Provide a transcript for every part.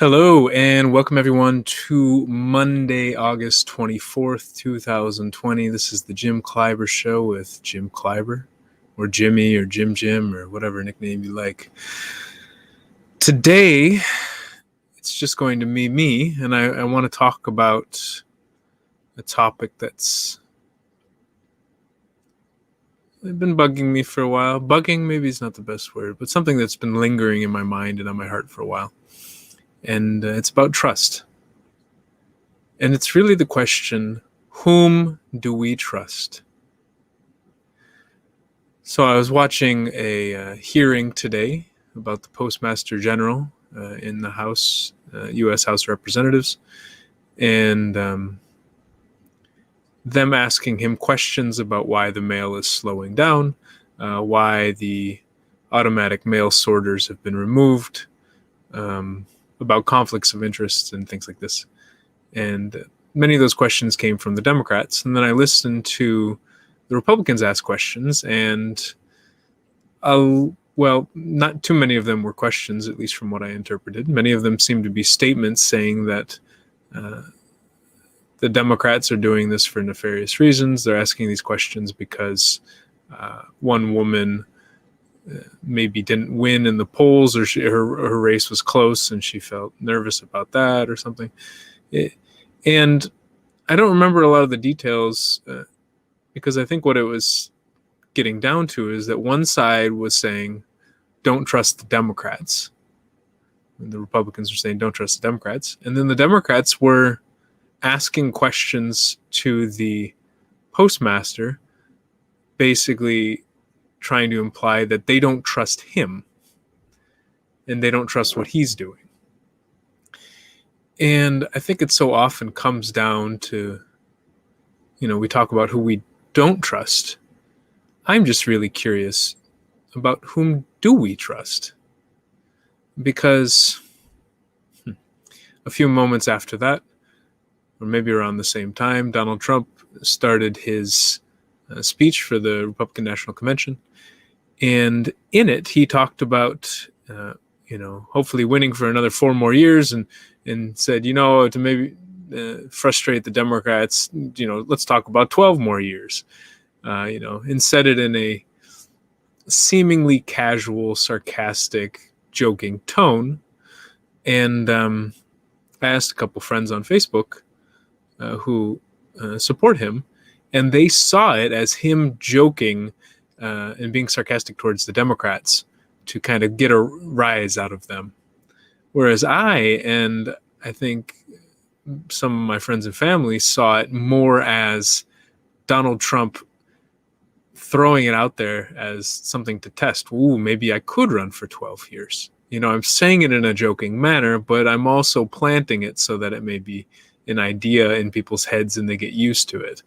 Hello and welcome everyone to Monday, August 24th, 2020. This is the Jim Clyber Show with Jim Clyber, or Jimmy, or Jim, or whatever nickname you like. Today, it's just going to be me, and I want to talk about a topic that's been bugging me for a while. Bugging maybe is not the best word, but something that's been lingering in my mind and on my heart for a while. And it's about trust. And it's really the question, whom do we trust? So I was watching a hearing today about the Postmaster General in the House, U.S. House of Representatives, and them asking him questions about why the mail is slowing down, why the automatic mail sorters have been removed, about conflicts of interest and things like this. And many of those questions came from the Democrats. And then I listened to the Republicans ask questions, and not too many of them were questions, at least from what I interpreted. Many of them seemed to be statements saying that the Democrats are doing this for nefarious reasons. They're asking these questions because one woman maybe didn't win in the polls, or her race was close and she felt nervous about that or something. And I don't remember a lot of the details because I think what it was getting down to is that one side was saying, don't trust the Democrats. And the Republicans were saying, don't trust the Democrats. And then the Democrats were asking questions to the postmaster, basically trying to imply that they don't trust him and they don't trust what he's doing. And I think it so often comes down to, we talk about who we don't trust. I'm just really curious about whom do we trust? Because a few moments after that, or maybe around the same time, Donald Trump started his speech for the Republican National Convention. And in it, he talked about, hopefully winning for another 4 more years, and said, to maybe frustrate the Democrats, let's talk about 12 more years, and said it in a seemingly casual, sarcastic, joking tone. And I asked a couple friends on Facebook who support him, and they saw it as him joking and being sarcastic towards the Democrats to kind of get a rise out of them. Whereas I think some of my friends and family saw it more as Donald Trump throwing it out there as something to test. Ooh, maybe I could run for 12 years. I'm saying it in a joking manner, but I'm also planting it so that it may be an idea in people's heads and they get used to it.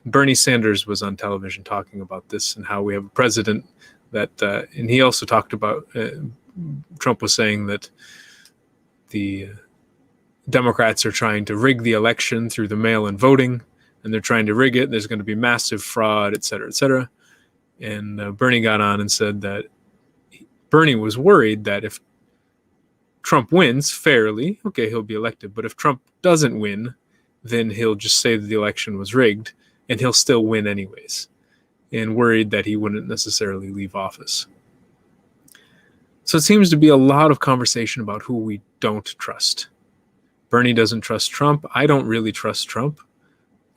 Bernie Sanders was on television talking about this and how we have a president that, and he also talked about, Trump was saying that the Democrats are trying to rig the election through the mail-in voting, and they're trying to rig it. There's going to be massive fraud, et cetera, et cetera. And Bernie got on and said that Bernie was worried that if Trump wins fairly, okay, he'll be elected. But if Trump doesn't win, then he'll just say that the election was rigged, and he'll still win anyways, and worried that he wouldn't necessarily leave office. So it seems to be a lot of conversation about who we don't trust. Bernie doesn't trust Trump. I don't really trust Trump.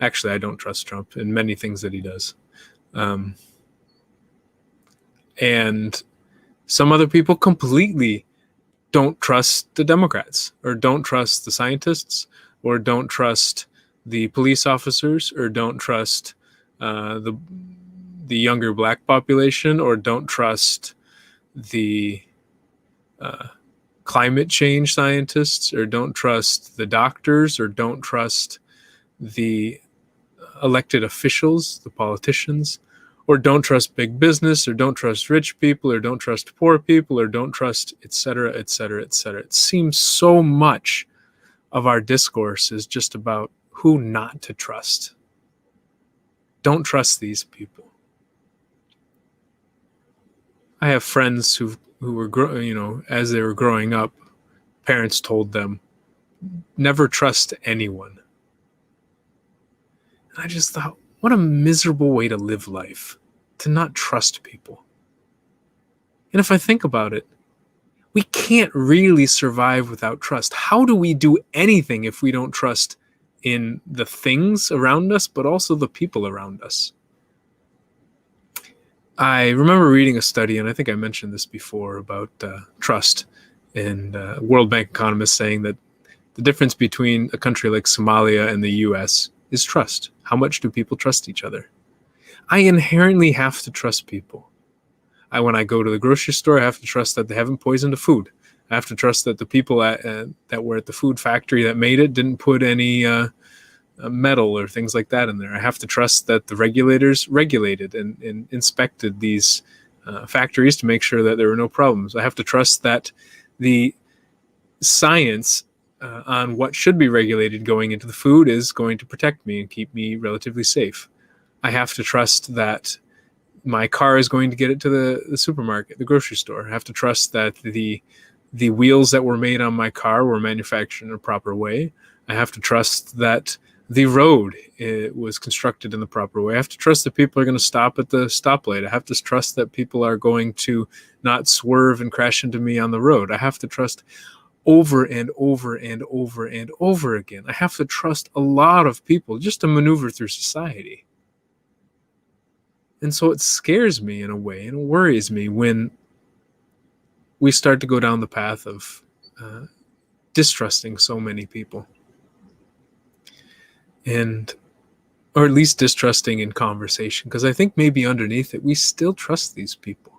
Actually, I don't trust Trump in many things that he does. And some other people completely don't trust the Democrats, or don't trust the scientists, or don't trust the police officers, or don't trust the younger black population, or don't trust the climate change scientists, or don't trust the doctors, or don't trust the elected officials, the politicians, or don't trust big business, or don't trust rich people, or don't trust poor people, or don't trust, et cetera, et cetera, et cetera. It seems so much of our discourse is just about who not to trust. Don't trust these people. I have friends who were, as they were growing up, parents told them, never trust anyone. And I just thought, what a miserable way to live life, to not trust people. And if I think about it, we can't really survive without trust. How do we do anything if we don't trust in the things around us, but also the people around us? I remember reading a study, and I think I mentioned this before, about trust, and World Bank economists saying that the difference between a country like Somalia and the US is trust. How much do people trust each other? I inherently have to trust people. When I go to the grocery store, I have to trust that they haven't poisoned the food. I have to trust that the people that were at the food factory that made it didn't put any metal or things like that in there. I have to trust that the regulators regulated and inspected these factories to make sure that there were no problems. I have to trust that the science on what should be regulated going into the food is going to protect me and keep me relatively safe. I have to trust that my car is going to get it to the supermarket, the grocery store. I have to trust that the wheels that were made on my car were manufactured in a proper way. I have to trust that the road was constructed in the proper way. I have to trust that people are going to stop at the stoplight. I have to trust that people are going to not swerve and crash into me on the road. I have to trust over and over and over and over again. I have to trust a lot of people just to maneuver through society. And so it scares me in a way and worries me when we start to go down the path of distrusting so many people. Or at least distrusting in conversation, because I think maybe underneath it, we still trust these people.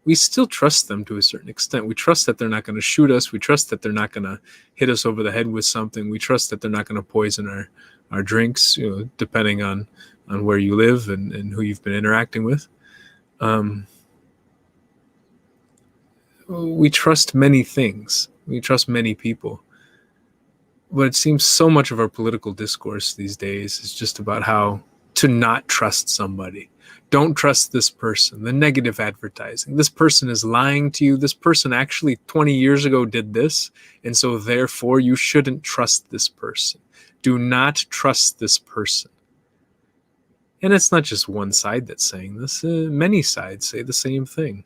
We still trust them to a certain extent. We trust that they're not going to shoot us. We trust that they're not going to hit us over the head with something. We trust that they're not going to poison our drinks, depending on where you live and who you've been interacting with. We trust many things. We trust many people. But it seems so much of our political discourse these days is just about how to not trust somebody. Don't trust this person. The negative advertising. This person is lying to you. This person actually 20 years ago did this, and so therefore you shouldn't trust this person. Do not trust this person. And it's not just one side that's saying this. Many sides say the same thing.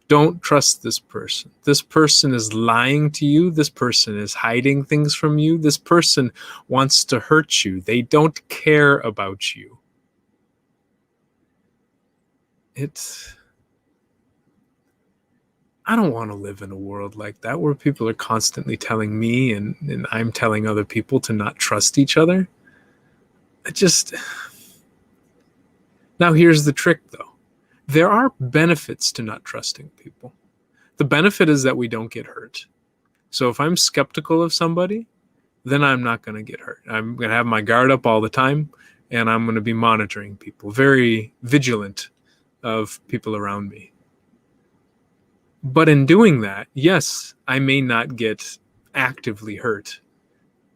Don't trust this person. This person is lying to you. This person is hiding things from you. This person wants to hurt you. They don't care about you. I don't want to live in a world like that where people are constantly telling me and I'm telling other people to not trust each other. Now here's the trick though. There are benefits to not trusting people. The benefit is that we don't get hurt. So if I'm skeptical of somebody, then I'm not going to get hurt. I'm going to have my guard up all the time, and I'm going to be monitoring people, very vigilant of people around me. But in doing that, yes, I may not get actively hurt.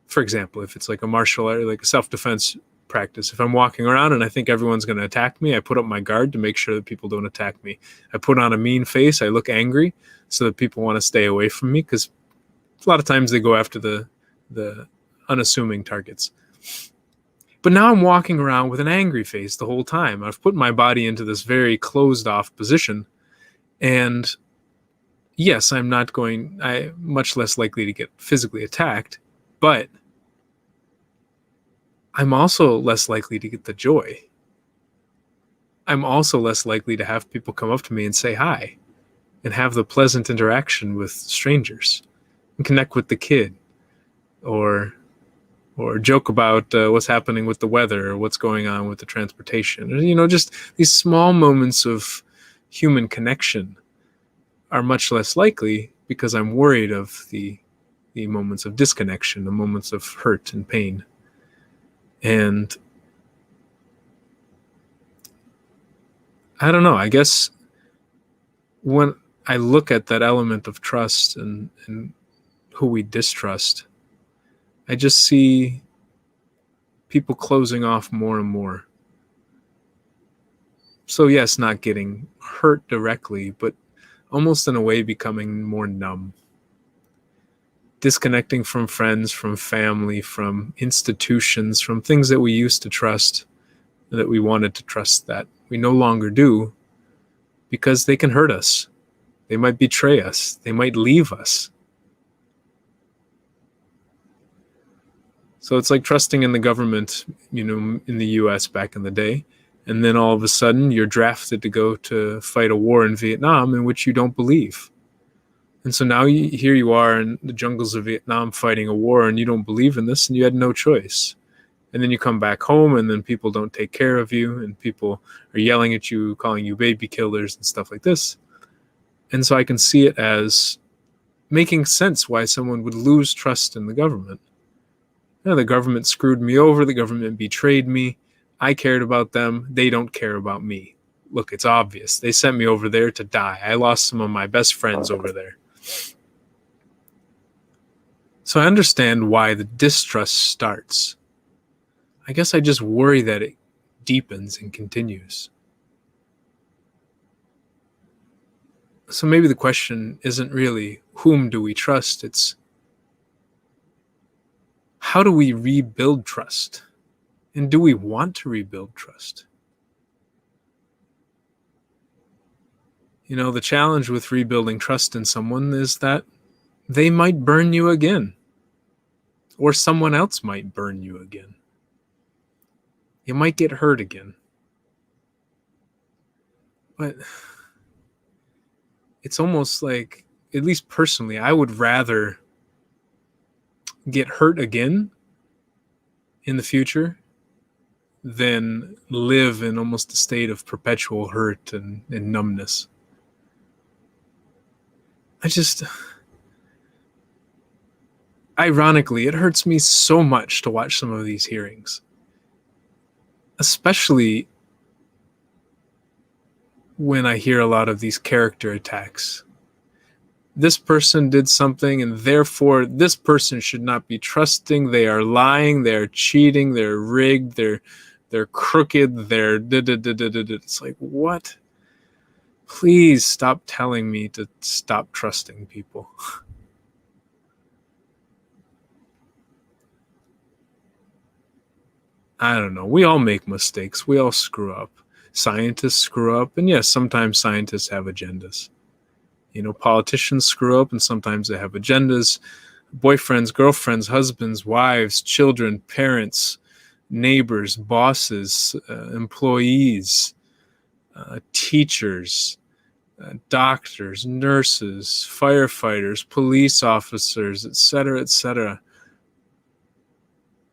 For example, if it's like a martial art, like a self-defense practice, if I'm walking around and I think everyone's going to attack me, I put up my guard to make sure that people don't attack me. I put on a mean face. I look angry so that people want to stay away from me, because a lot of times they go after the unassuming targets. But now I'm walking around with an angry face the whole time. I've put my body into this very closed off position. And yes, I'm much less likely to get physically attacked, but I'm also less likely to get the joy. I'm also less likely to have people come up to me and say hi and have the pleasant interaction with strangers and connect with the kid or joke about what's happening with the weather or what's going on with the transportation. Just these small moments of human connection are much less likely because I'm worried of the moments of disconnection, the moments of hurt and pain. And I don't know, I guess when I look at that element of trust and who we distrust, I just see people closing off more and more. So yes, not getting hurt directly, but almost in a way becoming more numb. disconnecting from friends, from family, from institutions, from things that we used to trust, that we wanted to trust, that we no longer do, because they can hurt us. They might betray us. They might leave us. So it's like trusting in the government, in the US back in the day. And then all of a sudden you're drafted to go to fight a war in Vietnam in which you don't believe. And so now here you are in the jungles of Vietnam fighting a war, and you don't believe in this, and you had no choice. And then you come back home, and then people don't take care of you, and people are yelling at you, calling you baby killers and stuff like this. And so I can see it as making sense why someone would lose trust in the government. The government screwed me over. The government betrayed me. I cared about them. They don't care about me. Look, it's obvious. They sent me over there to die. I lost some of my best friends over there. So I understand why the distrust starts. I guess I just worry that it deepens and continues. So maybe the question isn't really whom do we trust, it's how do we rebuild trust? And do we want to rebuild trust? The challenge with rebuilding trust in someone is that they might burn you again, or someone else might burn you again. You might get hurt again. But it's almost like, at least personally, I would rather get hurt again in the future than live in almost a state of perpetual hurt and numbness. Ironically, it hurts me so much to watch some of these hearings, especially when I hear a lot of these character attacks. This person did something, and therefore this person should not be trusting. They are lying, they're cheating, they're rigged, they're crooked, they're It's like, what? Please stop telling me to stop trusting people. I don't know. We all make mistakes. We all screw up. Scientists screw up. And yes, sometimes scientists have agendas. Politicians screw up, and sometimes they have agendas. Boyfriends, girlfriends, husbands, wives, children, parents, neighbors, bosses, employees, teachers, doctors, nurses, firefighters, police officers, etc., etc.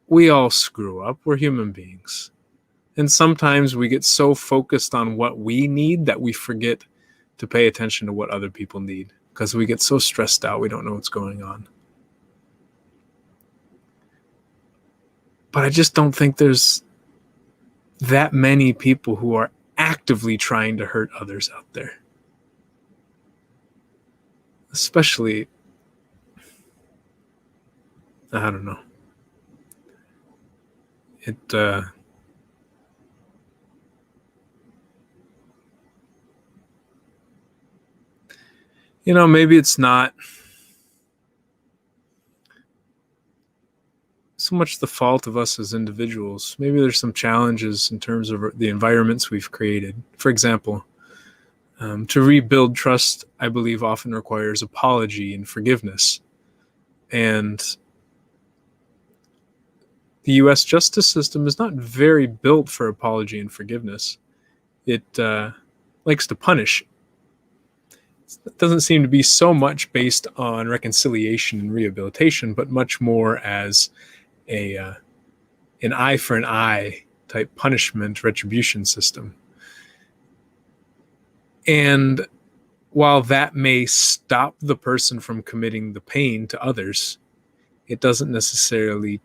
We all screw up. We're human beings. And sometimes we get so focused on what we need that we forget to pay attention to what other people need, because we get so stressed out we don't know what's going on. But I just don't think there's that many people who are actively trying to hurt others out there. Especially, I don't know. Maybe it's not so much the fault of us as individuals. Maybe there's some challenges in terms of the environments we've created. For example, to rebuild trust, I believe, often requires apology and forgiveness. And the U.S. justice system is not very built for apology and forgiveness. It likes to punish. It doesn't seem to be so much based on reconciliation and rehabilitation, but much more as an eye for an eye type punishment retribution system. And while that may stop the person from committing the pain to others, it doesn't necessarily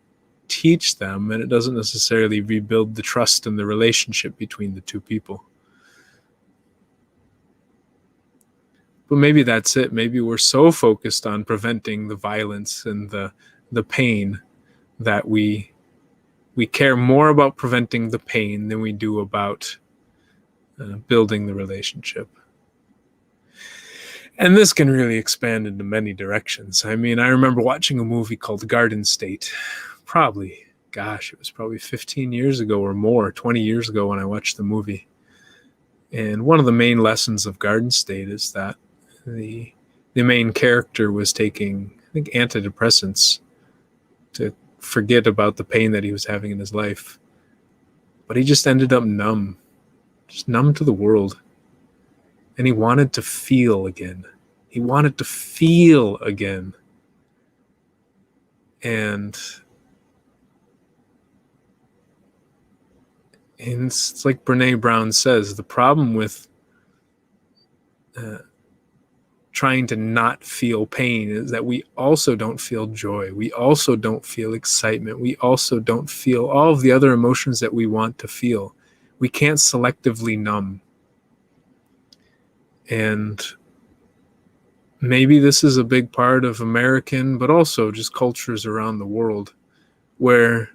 teach them, and it doesn't necessarily rebuild the trust and the relationship between the two people. But maybe that's it. Maybe we're so focused on preventing the violence and the pain that we care more about preventing the pain than we do about building the relationship. And this can really expand into many directions. I mean, I remember watching a movie called Garden State. It was probably 15 years ago or more, 20 years ago when I watched the movie. And one of the main lessons of Garden State is that the main character was taking, I think, antidepressants to forget about the pain that he was having in his life. But he just ended up numb, just numb to the world. And he wanted to feel again. He wanted to feel again. And it's like Brene Brown says, the problem with trying to not feel pain is that we also don't feel joy. We also don't feel excitement. We also don't feel all of the other emotions that we want to feel. We can't selectively numb. And maybe this is a big part of American, but also just cultures around the world, where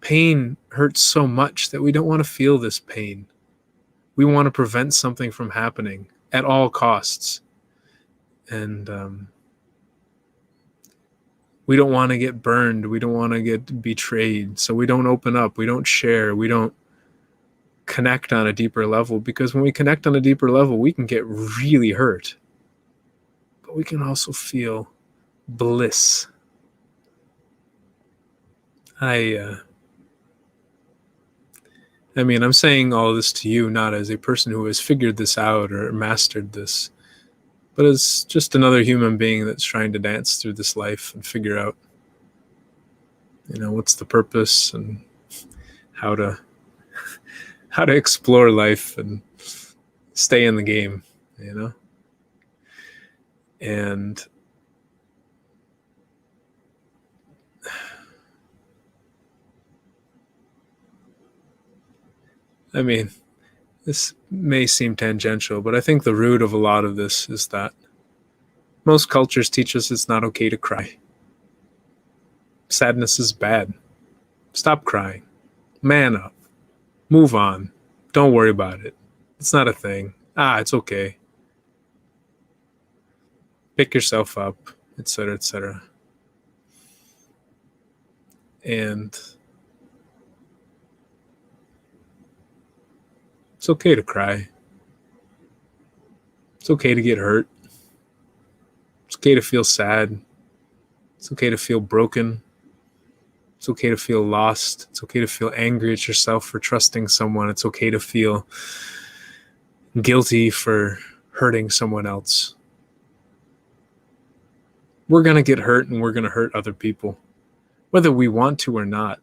pain hurts so much that we don't want to feel this pain. We want to prevent something from happening at all costs. And we don't want to get burned. We don't want to get betrayed. So we don't open up. We don't share. We don't connect on a deeper level, because when we connect on a deeper level, we can get really hurt. But we can also feel bliss. I mean, I'm saying all this to you not as a person who has figured this out or mastered this, but as just another human being that's trying to dance through this life and figure out, what's the purpose and how to explore life and stay in the game, And I mean, this may seem tangential, but I think the root of a lot of this is that most cultures teach us it's not okay to cry. Sadness is bad. Stop crying. Man up. Move on. Don't worry about it. It's not a thing. It's okay. Pick yourself up, etc., etc. And it's okay to cry. It's okay to get hurt. It's okay to feel sad. It's okay to feel broken. It's okay to feel lost. It's okay to feel angry at yourself for trusting someone. It's okay to feel guilty for hurting someone else. We're going to get hurt, and we're going to hurt other people, whether we want to or not.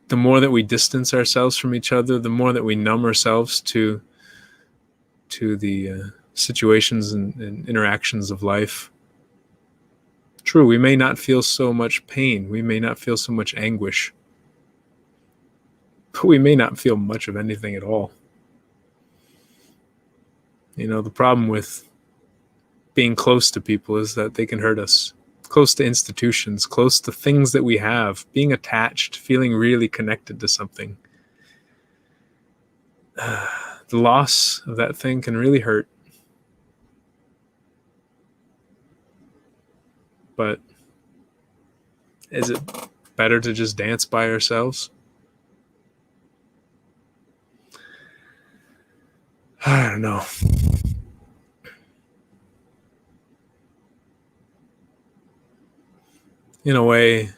The more that we distance ourselves from each other, the more that we numb ourselves to the situations and interactions of life. True, we may not feel so much pain. We may not feel so much anguish. But we may not feel much of anything at all. The problem with being close to people is that they can hurt us. Close to institutions, close to things that we have, being attached, feeling really connected to something. The loss of that thing can really hurt. But is it better to just dance by ourselves? I don't know. In a way,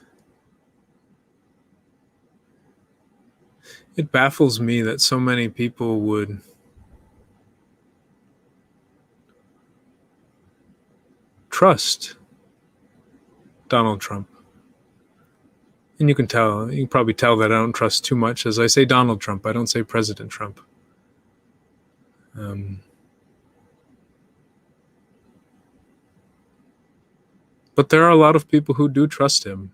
it baffles me that so many people would trust Donald Trump. And you can probably tell that I don't trust too much as I say Donald Trump. I don't say President Trump. But there are a lot of people who do trust him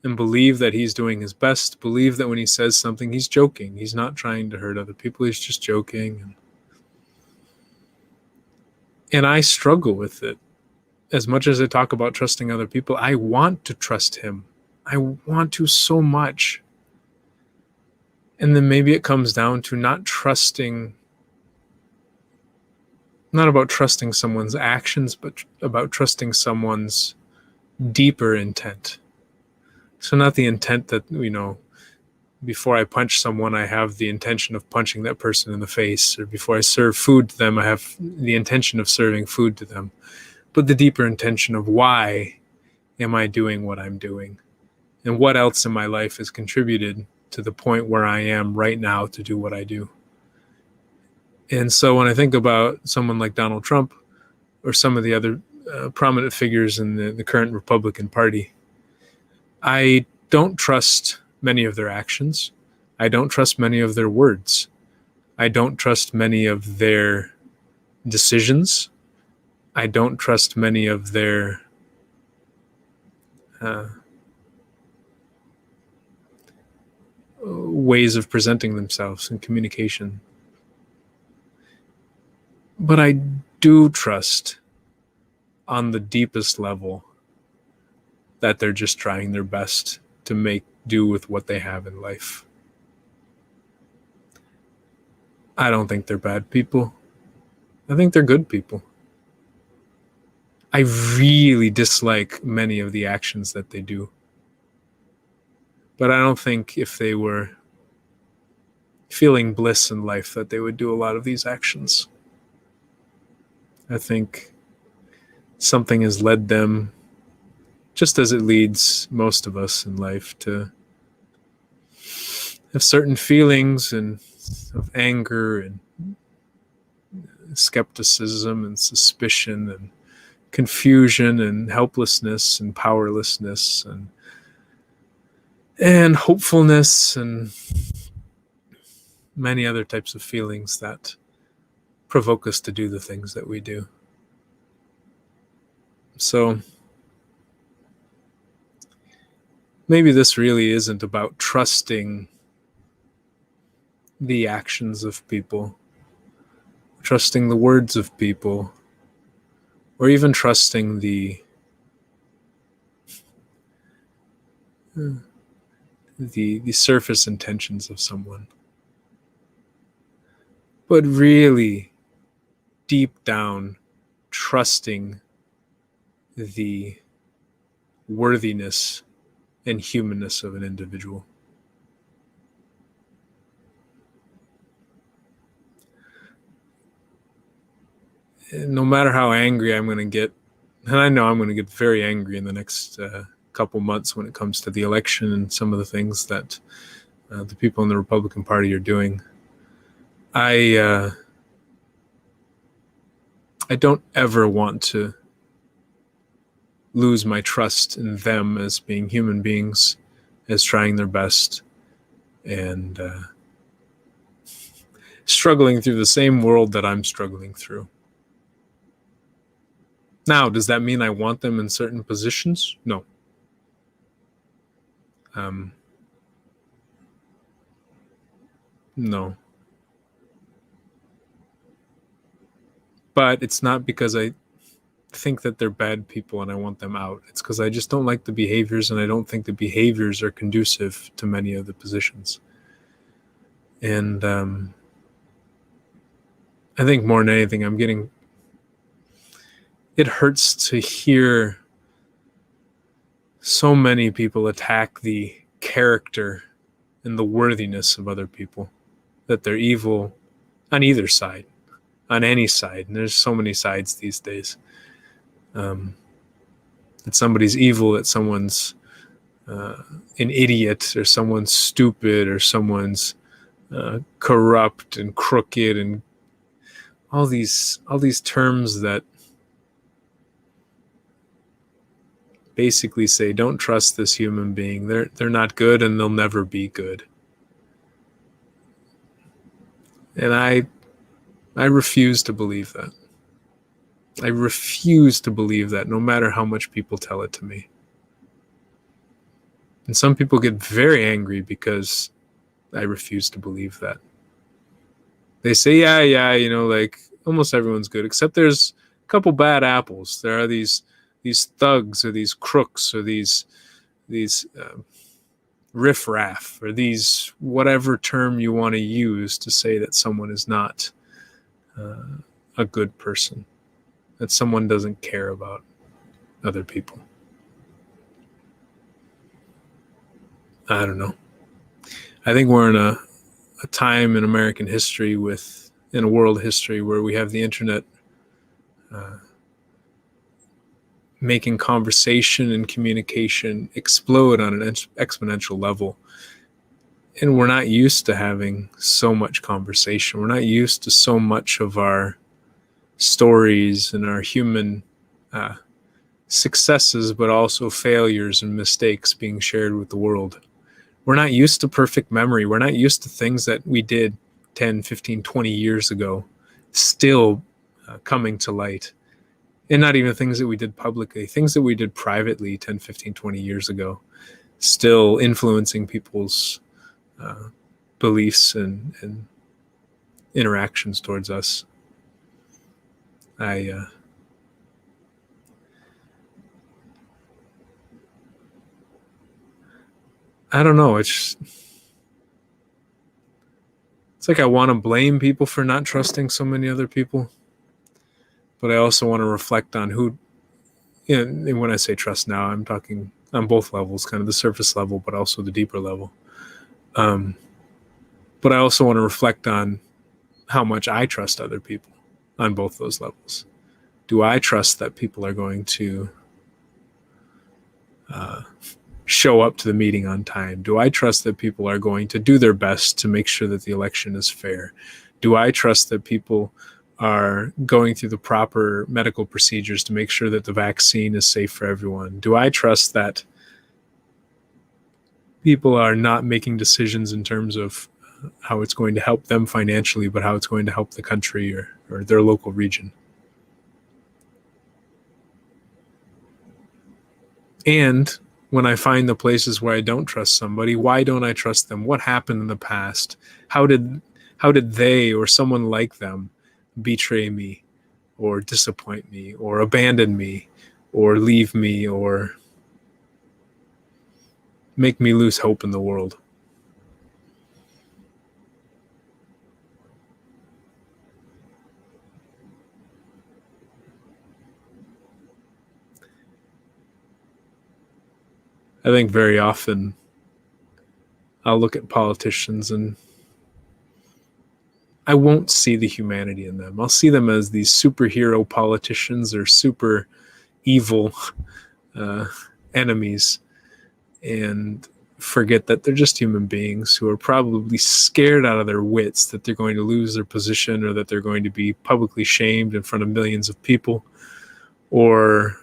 and believe that he's doing his best, believe that when he says something, he's joking. He's not trying to hurt other people. He's just joking. And I struggle with it. As much as I talk about trusting other people, I want to trust him. I want to so much. And then maybe it comes down to not trusting not about trusting someone's actions, but about trusting someone's deeper intent. So not the intent that, before I punch someone, I have the intention of punching that person in the face, or before I serve food to them, I have the intention of serving food to them, but the deeper intention of why am I doing what I'm doing, and what else in my life has contributed to the point where I am right now to do what I do. And so when I think about someone like Donald Trump or some of the other prominent figures in the current Republican Party, I don't trust many of their actions. I don't trust many of their words. I don't trust many of their decisions. I don't trust many of their ways of presenting themselves in communication. But I do trust on the deepest level that they're just trying their best to make do with what they have in life. I don't think they're bad people. I think they're good people. I really dislike many of the actions that they do. But I don't think if they were feeling bliss in life that they would do a lot of these actions. I think something has led them, just as it leads most of us in life, to have certain feelings and of anger and skepticism and suspicion and confusion and helplessness and powerlessness and hopefulness and many other types of feelings that provoke us to do the things that we do. So maybe this really isn't about trusting the actions of people, trusting the words of people, or even trusting the surface intentions of someone. But really, deep down, trusting the worthiness and humanness of an individual. No matter how angry I'm going to get, and I know I'm going to get very angry in the next couple months when it comes to the election and some of the things that the people in the Republican Party are doing, I don't ever want to lose my trust in them as being human beings, as trying their best, and struggling through the same world that I'm struggling through. Now, does that mean I want them in certain positions? No. No. But it's not because I think that they're bad people and I want them out. It's because I just don't like the behaviors, and I don't think the behaviors are conducive to many of the positions. And I think more than anything, it hurts to hear so many people attack the character and the worthiness of other people, that they're evil on either side, on any side. And there's so many sides these days. That somebody's evil, that someone's an idiot, or someone's stupid, or someone's corrupt and crooked, and all these terms that basically say don't trust this human being. They're not good, and they'll never be good. And I refuse to believe that. I refuse to believe that, no matter how much people tell it to me. And some people get very angry because I refuse to believe that. They say, yeah, like almost everyone's good, except there's a couple bad apples. There are these thugs, or these crooks, or these riffraff, or these whatever term you want to use to say that someone is not a good person, that someone doesn't care about other people. I don't know. I think we're in a time in American history in a world history where we have the internet making conversation and communication explode on an exponential level. And we're not used to having so much conversation. We're not used to so much of our stories and our human successes, but also failures and mistakes being shared with the world. We're not used to perfect memory. We're not used to things that we did 10, 15, 20 years ago still coming to light. And not even things that we did publicly, things that we did privately 10, 15, 20 years ago, still influencing people's beliefs and interactions towards us. I don't know. It's like I want to blame people for not trusting so many other people, but I also want to reflect on who. And when I say trust now, I'm talking on both levels, kind of the surface level, but also the deeper level. But I also want to reflect on how much I trust other people on both those levels. Do I trust that people are going to show up to the meeting on time? Do I trust that people are going to do their best to make sure that the election is fair? Do I trust that people are going through the proper medical procedures to make sure that the vaccine is safe for everyone? Do I trust that people are not making decisions in terms of how it's going to help them financially, but how it's going to help the country or their local region? And when I find the places where I don't trust somebody, why don't I trust them? What happened in the past? How did they or someone like them betray me or disappoint me or abandon me or leave me or make me lose hope in the world? I think very often I'll look at politicians and I won't see the humanity in them. I'll see them as these superhero politicians or super evil enemies, and forget that they're just human beings who are probably scared out of their wits that they're going to lose their position or that they're going to be publicly shamed in front of millions of people, or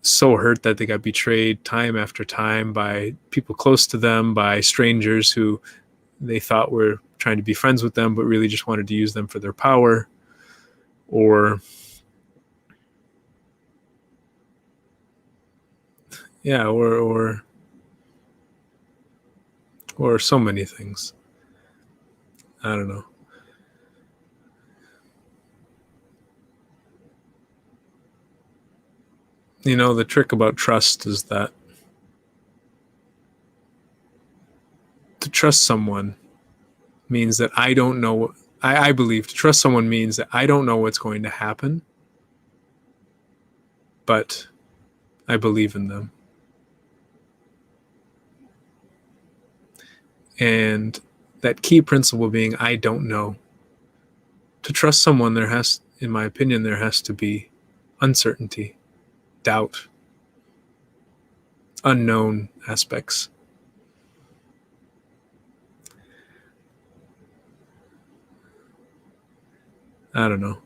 so hurt that they got betrayed time after time by people close to them, by strangers who they thought were trying to be friends with them but really just wanted to use them for their power, or or so many things. I don't know. You know, the trick about trust is that to trust someone means that I don't know. I believe to trust someone means that I don't know what's going to happen, but I believe in them. And that key principle being I don't know. To trust someone, in my opinion, there has to be uncertainty, doubt, unknown aspects. I don't know.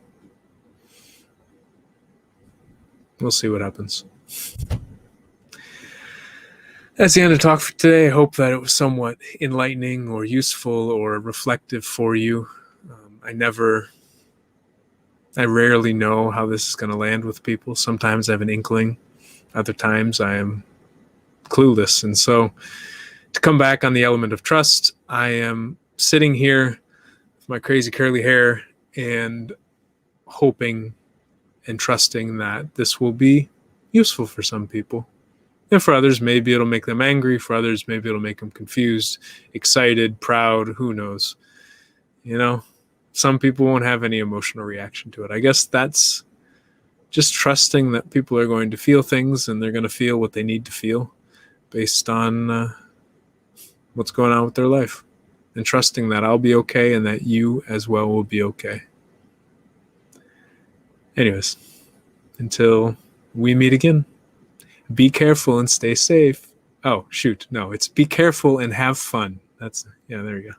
We'll see what happens. That's the end of talk for today. I hope that it was somewhat enlightening or useful or reflective for you. I rarely know how this is going to land with people. Sometimes I have an inkling. Other times I am clueless. And so to come back on the element of trust, I am sitting here with my crazy curly hair and hoping and trusting that this will be useful for some people. And for others, maybe it'll make them angry. For others, maybe it'll make them confused, excited, proud, who knows. You know, some people won't have any emotional reaction to it. I guess that's just trusting that people are going to feel things and they're going to feel what they need to feel based on what's going on with their life, and trusting that I'll be okay and that you as well will be okay. Anyways, until we meet again, be careful and stay safe. Oh, shoot. No, it's be careful and have fun. There you go.